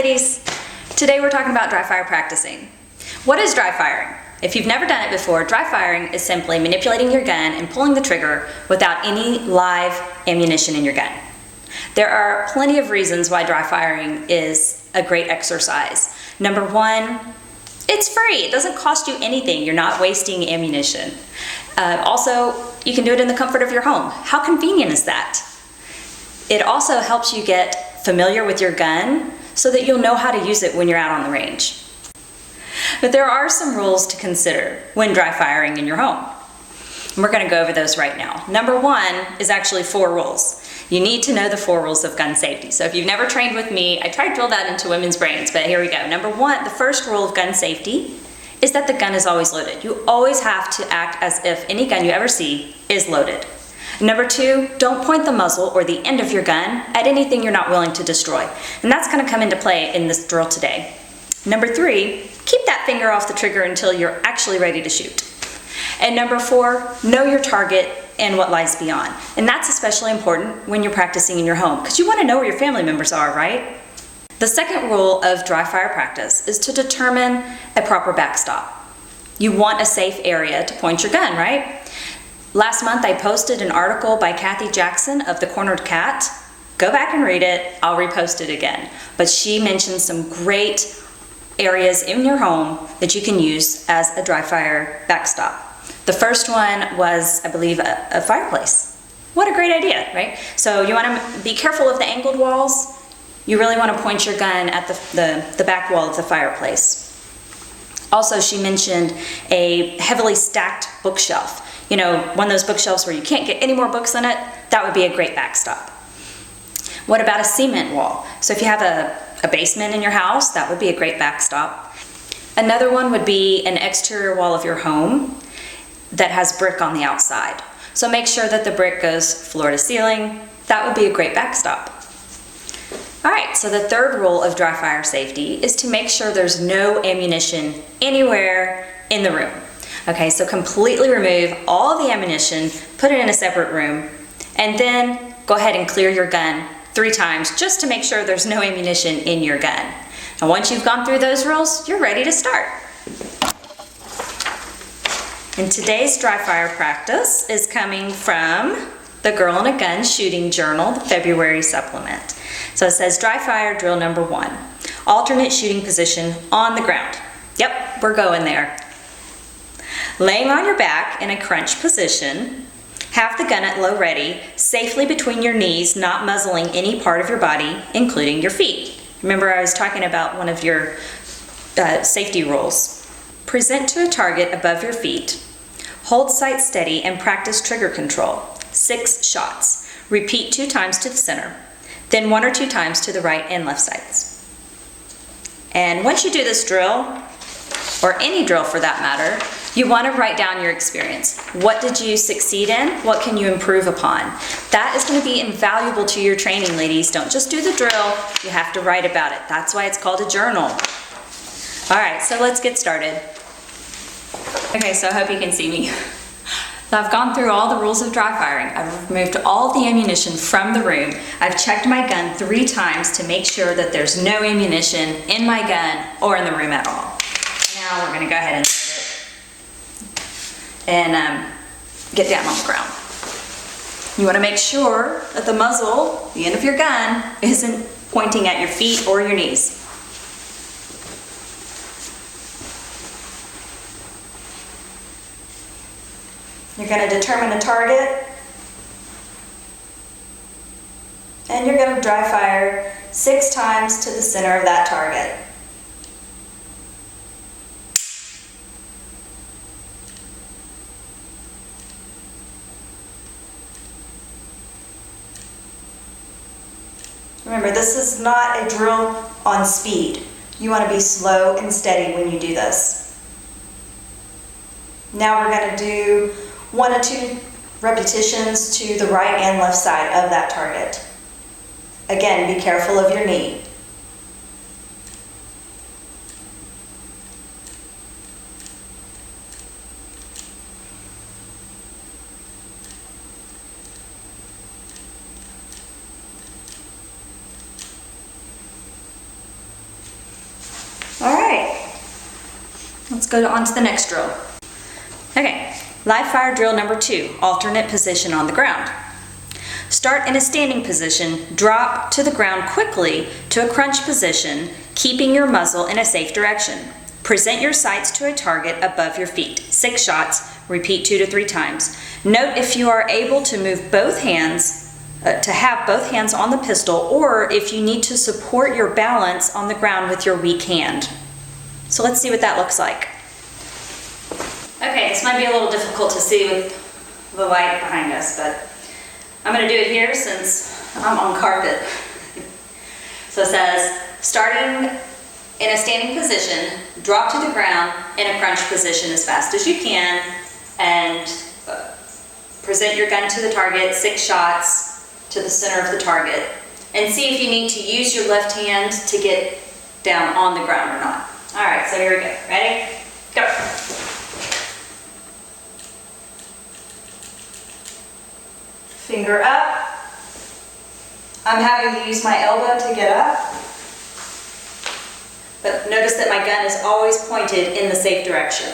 ladies. Today we're talking about dry fire practicing. What is dry firing? If you've never done it before, dry firing is simply manipulating your gun and pulling the trigger without any live ammunition in your gun. There are plenty of reasons why dry firing is a great exercise. Number one, it's free. It doesn't cost you anything. You're not wasting ammunition. Also, you can do it in the comfort of your home. How convenient is that? It also helps you get familiar with your gun so that you'll know how to use it when you're out on the range. But there are some rules to consider when dry firing in your home. And we're going to go over those right now. Number one is actually 4 rules. You need to know the 4 rules of gun safety. So if you've never trained with me, I tried to drill that into women's brains, but here we go. Number one, the first rule of gun safety is that the gun is always loaded. You always have to act as if any gun you ever see is loaded. Number 2, don't point the muzzle or the end of your gun at anything you're not willing to destroy. And that's going to come into play in this drill today. Number 3, keep that finger off the trigger until you're actually ready to shoot. And number 4, know your target and what lies beyond. And that's especially important when you're practicing in your home, because you want to know where your family members are, right? The second rule of dry fire practice is to determine a proper backstop. You want a safe area to point your gun, right? Last month I posted an article by Kathy Jackson of The Cornered Cat. Go back and read it. I'll repost it again. But she mentioned some great areas in your home that you can use as a dry fire backstop. The first one was, I believe, a fireplace. What a great idea, right? So you want to be careful of the angled walls. You really want to point your gun at the back wall of the fireplace. Also, she mentioned a heavily stacked bookshelf. You know, one of those bookshelves where you can't get any more books in it, that would be a great backstop. What about a cement wall? So if you have a basement in your house, that would be a great backstop. Another one would be an exterior wall of your home that has brick on the outside. So make sure that the brick goes floor to ceiling. That would be a great backstop. All right, so the third rule of dry fire safety is to make sure there's no ammunition anywhere in the room. Okay, so completely remove all the ammunition, put it in a separate room, and then go ahead and clear your gun 3 times just to make sure there's no ammunition in your gun. And once you've gone through those rules, you're ready to start. And today's dry fire practice is coming from the Girl in a Gun Shooting Journal, the February supplement. So it says dry fire drill number 1, alternate shooting position on the ground. Yep, we're going there. Laying on your back in a crunch position, have the gun at low ready, safely between your knees, not muzzling any part of your body, including your feet. Remember, I was talking about one of your safety rules. Present to a target above your feet. Hold sight steady and practice trigger control. 6 shots. Repeat 2 times to the center, then 1 or 2 times to the right and left sides. And once you do this drill, or any drill for that matter, you want to write down your experience. What did you succeed in? What can you improve upon? That is going to be invaluable to your training, ladies. Don't just do the drill. You have to write about it. That's why it's called a journal. All right, so let's get started. Okay, so I hope you can see me. I've gone through all the rules of dry firing. I've removed all the ammunition from the room. I've checked my gun 3 times to make sure that there's no ammunition in my gun or in the room at all. Now we're going to go ahead and get down on the ground. You want to make sure that the muzzle, the end of your gun, isn't pointing at your feet or your knees. You're going to determine a target, and you're going to dry fire 6 times to the center of that target. Remember, this is not a drill on speed. You want to be slow and steady when you do this. Now we're going to do 1 or 2 repetitions to the right and left side of that target. Again, be careful of your knee. Let's go on to the next drill. Okay, live fire drill number 2, alternate position on the ground. Start in a standing position, drop to the ground quickly to a crunch position, keeping your muzzle in a safe direction. Present your sights to a target above your feet. 6 shots, repeat 2 to 3 times. Note if you are able to move both hands, to have both hands on the pistol, or if you need to support your balance on the ground with your weak hand. So let's see what that looks like. Okay, this might be a little difficult to see with the light behind us, but I'm going to do it here since I'm on carpet. So it says, starting in a standing position, drop to the ground in a crunch position as fast as you can, and present your gun to the target, 6 shots to the center of the target, and see if you need to use your left hand to get down on the ground or not. All right, so here we go. Ready? Go. Finger up. I'm having to use my elbow to get up. But notice that my gun is always pointed in the safe direction.